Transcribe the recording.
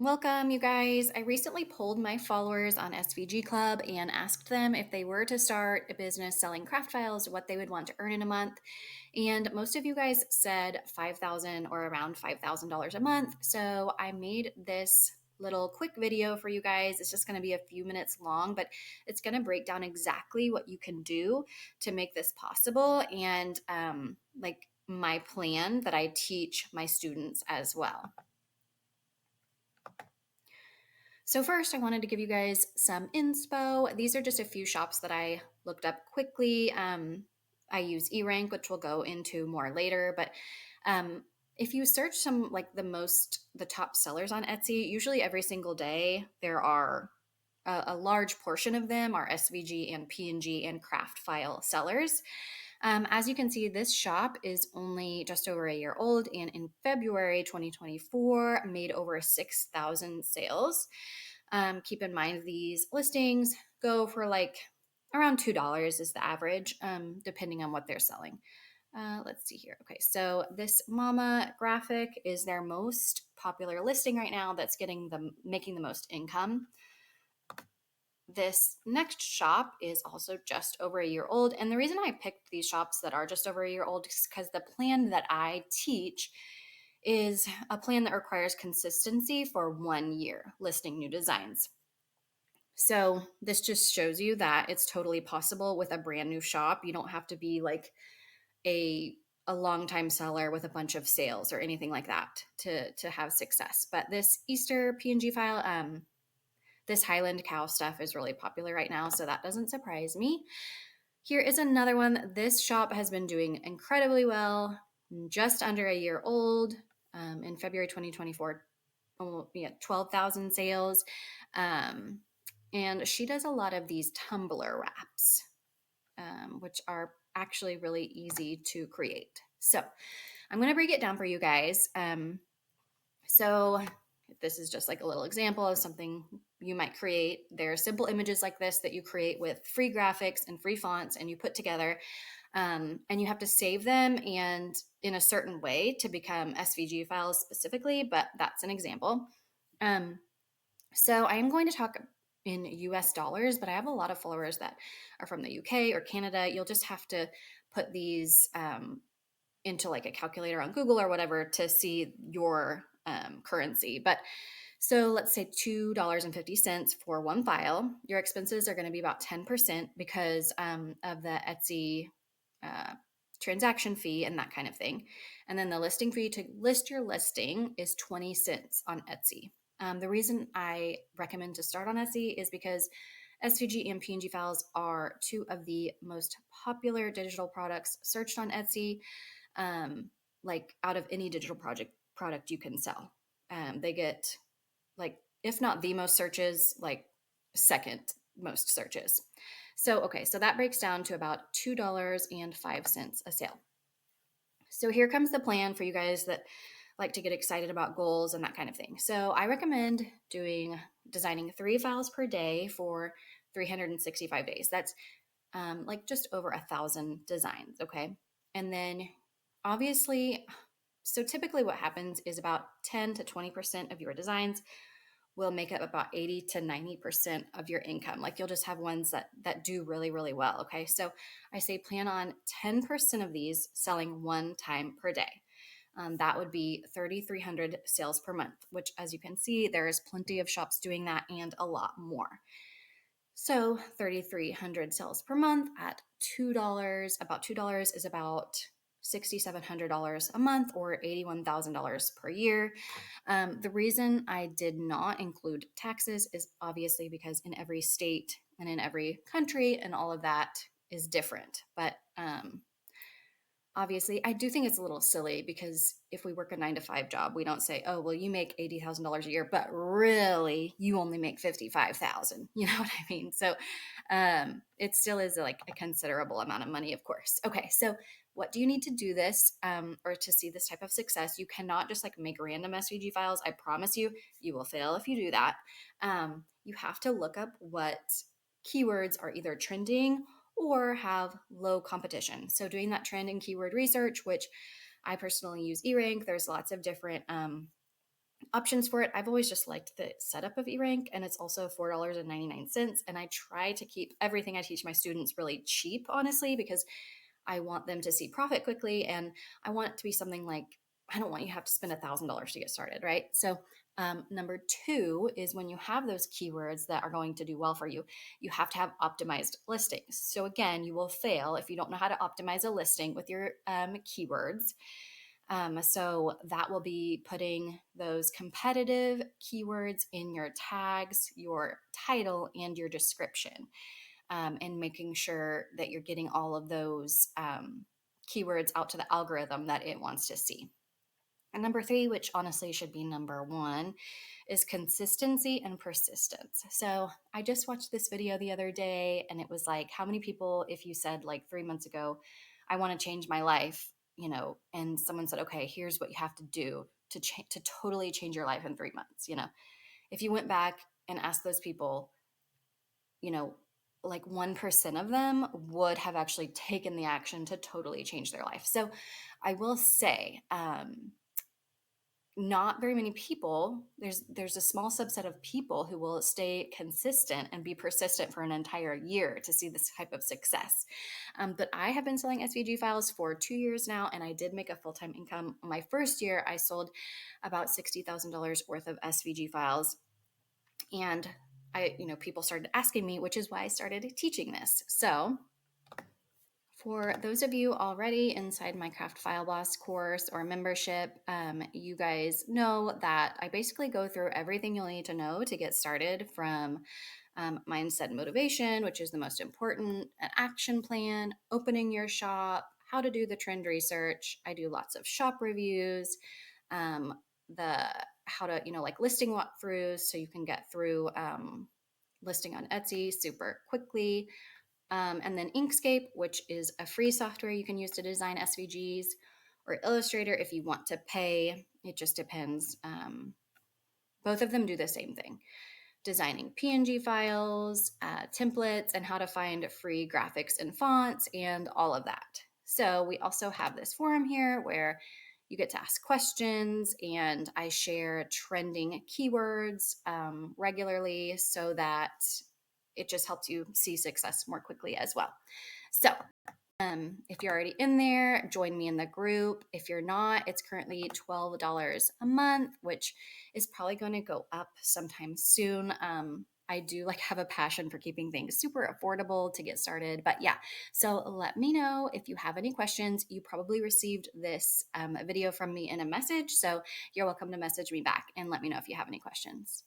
Welcome, you guys. I recently polled my followers on SVG Club and asked them if they were to start a business selling craft files, what they would want to earn in a month. And most of you guys said $5,000 or around $5,000 a month. So I made this little quick video for you guys. It's just going to be a few minutes long, but it's going to break down exactly what you can do to make this possible and like my plan that I teach my students as well. So first, I wanted to give you guys some inspo. These are just a few shops that I looked up quickly. I use eRank, which we'll go into more later. But if you search some like the top sellers on Etsy, usually every single day there are a large portion of them are SVG and PNG and craft file sellers. As you can see, this shop is only just over a year old, and in February 2024, made over 6,000 sales. Keep in mind these listings go for like around $2 is the average, depending on what they're selling. Let's see here. Okay, so this Mama graphic is their most popular listing right now that's making the most income. This next shop is also just over a year old. And the reason I picked these shops that are just over a year old is because the plan that I teach is a plan that requires consistency for 1 year listing new designs. So this just shows you that it's totally possible with a brand new shop. You don't have to be like a a long time seller with a bunch of sales or anything like that to have success. But this Easter PNG file, this Highland cow stuff is really popular right now, so that doesn't surprise me. Here is another one. This shop has been doing incredibly well, just under a year old. In February 2024, 12,000 sales. Um, and she does a lot of these tumbler wraps, which are actually really easy to create. So I'm going to break it down for you guys. So this is just like a little example of something you might create. There are simple images like this that you create with free graphics and free fonts and you put together. And you have to save them and in a certain way to become SVG files specifically, but that's an example. Um, so I am going to talk in US dollars, but I have a lot of followers that are from the UK or Canada. You'll just have to put these into like a calculator on Google or whatever to see your currency. But so let's say $2.50 for one file. Your expenses are going to be about 10% because of the Etsy uh, transaction fee and that kind of thing. And then the listing fee to list your listing is 20 cents on Etsy. The reason I recommend to start on Etsy is because SVG and PNG files are two of the most popular digital products searched on Etsy, um, like out of any digital product you can sell. They get like, if not the most searches, like second most searches. So, okay, so that breaks down to about $2.05 a sale. So here comes the plan for you guys that like to get excited about goals and that kind of thing. So I recommend designing 3 files per day for 365 days. That's like just over 1,000 designs. Okay. And then obviously, so typically what happens is about 10 to 20% of your designs will make up about 80 to 90% of your income. Like you'll just have ones that do really, really well. Okay. So I say plan on 10% of these selling one time per day. That would be 3,300 sales per month, which, as you can see, there is plenty of shops doing that and a lot more. So 3,300 sales per month at $2, about $2 is about $6,700 a month or $81,000 per year. The reason I did not include taxes is obviously because in every state and in every country and all of that is different. But obviously, I do think it's a little silly because if we work a 9 to 5 job, we don't say, "Oh, well, you make $80,000 a year," but really, you only make 55,000. You know what I mean? So, it still is like a considerable amount of money, of course. Okay, so what do you need to do this or to see this type of success? You cannot just like make random SVG files. I promise you, you will fail if you do that. You have to look up what keywords are either trending or have low competition. So doing that trend and keyword research, which I personally use eRank. There's lots of different options for it. I've always just liked the setup of eRank, and it's also $4.99. And I try to keep everything I teach my students really cheap, honestly, because I want them to see profit quickly. And I want it to be something like, I don't want you to have to spend $1,000 to get started, right? So, number two is when you have those keywords that are going to do well for you, you have to have optimized listings. So, again, you will fail if you don't know how to optimize a listing with your keywords. So that will be putting those competitive keywords in your tags, your title, and your description, and making sure that you're getting all of those keywords out to the algorithm that it wants to see. And number three, which honestly should be number one, is consistency and persistence. So I just watched this video the other day, and it was like, how many people, if you said like 3 months ago, I want to change my life, and someone said, okay, here's what you have to do to totally change your life in 3 months. If you went back and asked those people, you know, like 1% of them would have actually taken the action to totally change their life. So I will say, not very many people, there's a small subset of people who will stay consistent and be persistent for an entire year to see this type of success. But I have been selling SVG files for 2 years now, and I did make a full-time income. My first year I sold about $60,000 worth of SVG files, and people started asking me, which is why I started teaching this. So for those of you already inside my Craft File Boss course or membership, you guys know that I basically go through everything you'll need to know to get started, from mindset and motivation, which is the most important, an action plan, opening your shop, how to do the trend research. I do lots of shop reviews, um, the how to, like listing walkthroughs so you can get through listing on Etsy super quickly. And then Inkscape, which is a free software you can use to design SVGs, or Illustrator if you want to pay. It just depends. Both of them do the same thing: designing PNG files, templates, and how to find free graphics and fonts, and all of that. So we also have this forum here where you get to ask questions, and I share trending keywords regularly so that it just helps you see success more quickly as well. So if you're already in there, join me in the group. If you're not, it's currently $12 a month, which is probably going to go up sometime soon. I do have a passion for keeping things super affordable to get started. But yeah, so let me know if you have any questions. You probably received this video from me in a message, so you're welcome to message me back and let me know if you have any questions.